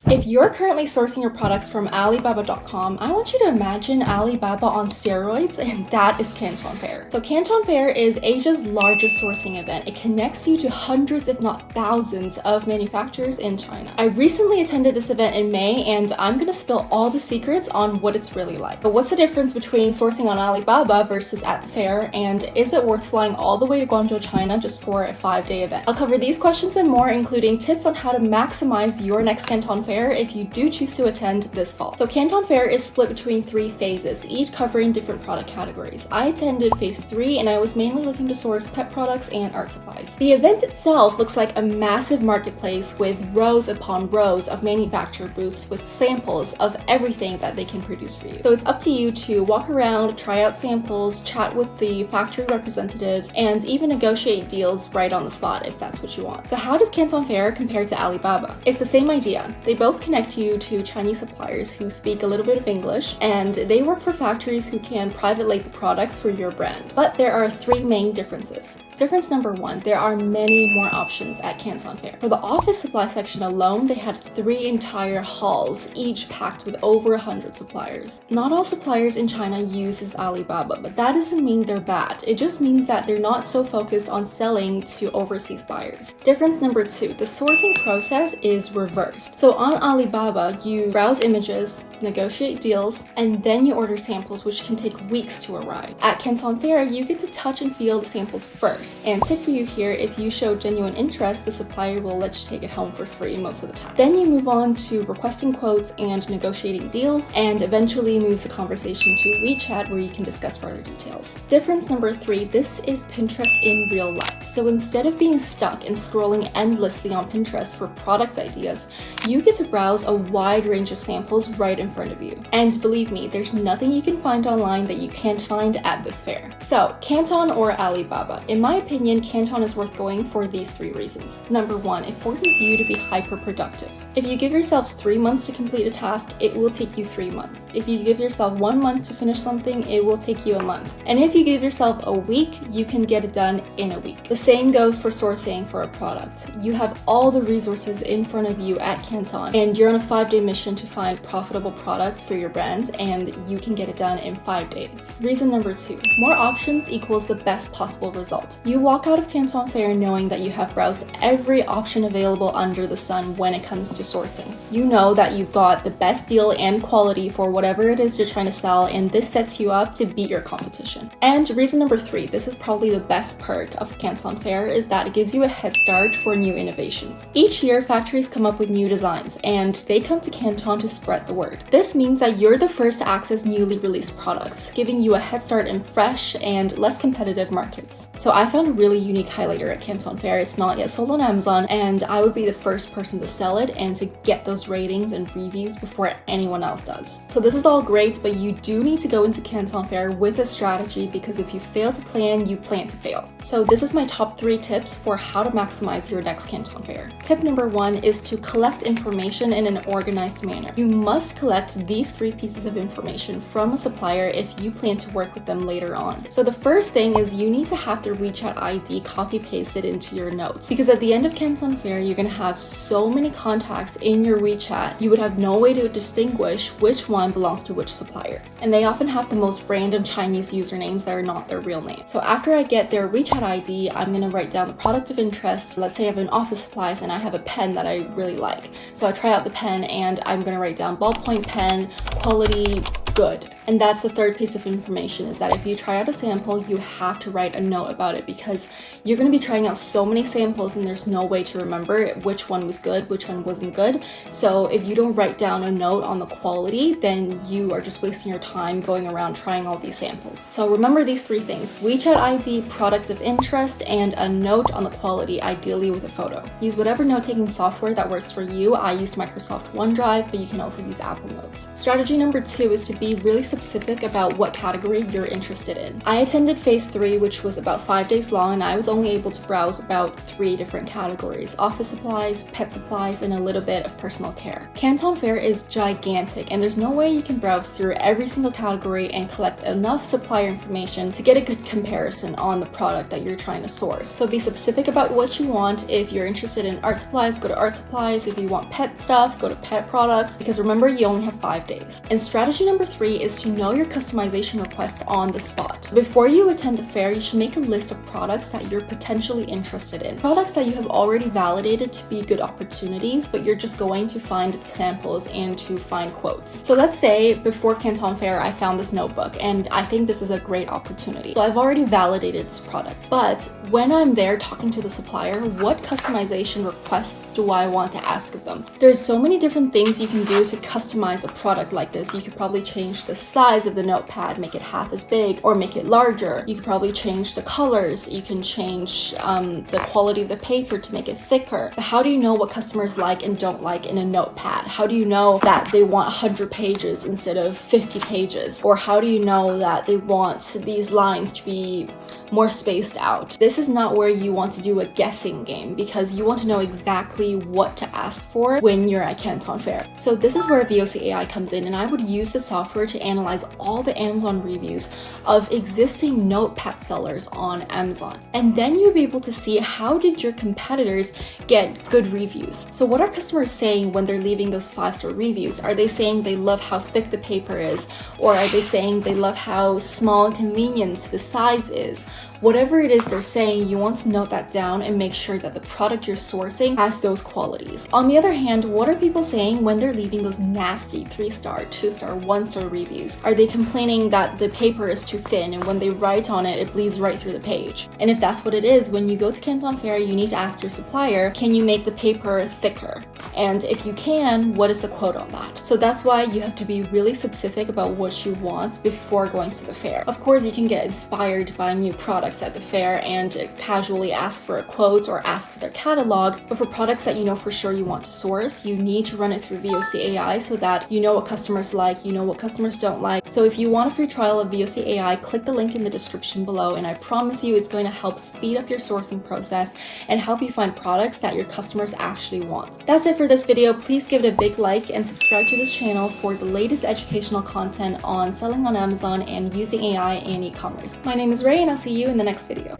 If you're currently sourcing your products from Alibaba.com, I want you to imagine Alibaba on steroids, and that is Canton Fair. So Canton Fair is Asia's largest sourcing event. It connects you to hundreds, if not thousands, of manufacturers in China. I recently attended this event in May, and I'm gonna spill all the secrets on what it's really like. But what's the difference between sourcing on Alibaba versus at the fair, and is it worth flying all the way to Guangzhou, China just for a 5-day event? I'll cover these questions and more, including tips on how to maximize your next Canton Fair if you do choose to attend this fall. So Canton Fair is split between 3 phases, each covering different product categories. I attended phase 3 and I was mainly looking to source pet products and art supplies. The event itself looks like a massive marketplace with rows upon rows of manufacturer booths with samples of everything that they can produce for you. So it's up to you to walk around, try out samples, chat with the factory representatives, and even negotiate deals right on the spot if that's what you want. So how does Canton Fair compare to Alibaba? It's the same idea. They both connect you to Chinese suppliers who speak a little bit of English, and they work for factories who can private label products for your brand. But there are 3 main differences. Difference number 1, there are many more options at Canton Fair. For the office supply section alone, they had 3 entire halls, each packed with over 100 suppliers. Not all suppliers in China uses Alibaba, but that doesn't mean they're bad. It just means that they're not so focused on selling to overseas buyers. Difference number 2, the sourcing process is reversed. So on Alibaba, you browse images, negotiate deals, and then you order samples, which can take weeks to arrive. At Canton Fair, you get to touch and feel the samples first. And tip for you here, if you show genuine interest, the supplier will let you take it home for free most of the time. Then you move on to requesting quotes and negotiating deals, and eventually moves the conversation to WeChat where you can discuss further details. Difference number 3, this is Pinterest in real life. So instead of being stuck and scrolling endlessly on Pinterest for product ideas, you get to browse a wide range of samples right in front of you. And believe me, there's nothing you can find online that you can't find at this fair. So Canton or Alibaba? In my opinion, Canton is worth going for these 3 reasons. Number 1, it forces you to be hyper-productive. If you give yourselves 3 months to complete a task, it will take you 3 months. If you give yourself 1 month to finish something, it will take you a month. And if you give yourself a week, you can get it done in a week. The same goes for sourcing for a product. You have all the resources in front of you at Canton, and you're on a 5-day mission to find profitable products for your brand, and you can get it done in 5 days. Reason number 2, more options equals the best possible result. You walk out of Canton Fair knowing that you have browsed every option available under the sun when it comes to sourcing. You know that you've got the best deal and quality for whatever it is you're trying to sell, and this sets you up to beat your competition. And reason number 3, this is probably the best perk of Canton Fair, is that it gives you a head start for new innovations. Each year, factories come up with new designs, and they come to Canton to spread the word. This means that you're the first to access newly released products, giving you a head start in fresh and less competitive markets. So I found a really unique highlighter at Canton Fair. It's not yet sold on Amazon, and I would be the first person to sell it and to get those ratings and reviews before anyone else does. So this is all great, but you do need to go into Canton Fair with a strategy, because if you fail to plan, you plan to fail. So this is my top 3 tips for how to maximize your next Canton Fair. Tip number 1 is to collect information in an organized manner. You must collect these 3 pieces of information from a supplier if you plan to work with them later on. So the first thing is you need to have their WeChat ID copy-pasted into your notes, because at the end of Canton Fair, you're gonna have so many contacts in your WeChat, you would have no way to distinguish which one belongs to which supplier. And they often have the most random Chinese usernames that are not their real name. So after I get their WeChat ID, I'm gonna write down the product of interest. Let's say I have an office supplies and I have a pen that I really like. So I try out the pen and I'm gonna write down ballpoint pen, quality, good. And that's the third piece of information, is that if you try out a sample, you have to write a note about it, because you're going to be trying out so many samples and there's no way to remember which one was good, which one wasn't good. So if you don't write down a note on the quality, then you are just wasting your time going around trying all these samples. So remember these 3 things: WeChat ID, product of interest, and a note on the quality, ideally with a photo. Use whatever note-taking software that works for you. I used Microsoft OneDrive, but you can also use Apple Notes. Strategy number 2 is to be be really specific about what category you're interested in. I attended phase 3, which was about 5 days long, and I was only able to browse about 3 different categories: office supplies, pet supplies, and a little bit of personal care. Canton Fair is gigantic, and there's no way you can browse through every single category and collect enough supplier information to get a good comparison on the product that you're trying to source. So be specific about what you want. If you're interested in art supplies, go to art supplies. If you want pet stuff, go to pet products, because remember, you only have 5 days. And strategy number 3 is to know your customization requests on the spot. Before you attend the fair, you should make a list of products that you're potentially interested in. Products that you have already validated to be good opportunities, but you're just going to find the samples and to find quotes. So let's say before Canton Fair, I found this notebook and I think this is a great opportunity. So I've already validated this product, but when I'm there talking to the supplier, what customization requests do I want to ask of them? There's so many different things you can do to customize a product like this. You could probably change the size of the notepad, make it half as big or make it larger. You could probably change the colors. You can change the quality of the paper to make it thicker. But how do you know what customers like and don't like in a notepad? How do you know that they want 100 pages instead of 50 pages? Or how do you know that they want these lines to be more spaced out? This is not where you want to do a guessing game, because you want to know exactly what to ask for when you're at Canton Fair. So this is where VOC AI comes in, and I would use the software to analyze all the Amazon reviews of existing notepad sellers on Amazon. And then you'll be able to see, how did your competitors get good reviews? So what are customers saying when they're leaving those 5-star reviews? Are they saying they love how thick the paper is? Or are they saying they love how small and convenient the size is? Whatever it is they're saying, you want to note that down and make sure that the product you're sourcing has those qualities. On the other hand, what are people saying when they're leaving those nasty 3-star, 2-star, 1-star reviews? Are they complaining that the paper is too thin and when they write on it, it bleeds right through the page? And if that's what it is, when you go to Canton Fair, you need to ask your supplier, can you make the paper thicker? And if you can, what is the quote on that? So that's why you have to be really specific about what you want before going to the fair. Of course, you can get inspired by new products at the fair and casually ask for a quote or ask for their catalog, but for products that you know for sure you want to source, you need to run it through VOC AI so that you know what customers like, you know what customers don't like. So if you want a free trial of VOC AI, click the link in the description below, and I promise you it's going to help speed up your sourcing process and help you find products that your customers actually want. That's it for this video. Please give it a big like and subscribe to this channel for the latest educational content on selling on Amazon and using AI and e-commerce. My name is Ray, and I'll see you in the next video.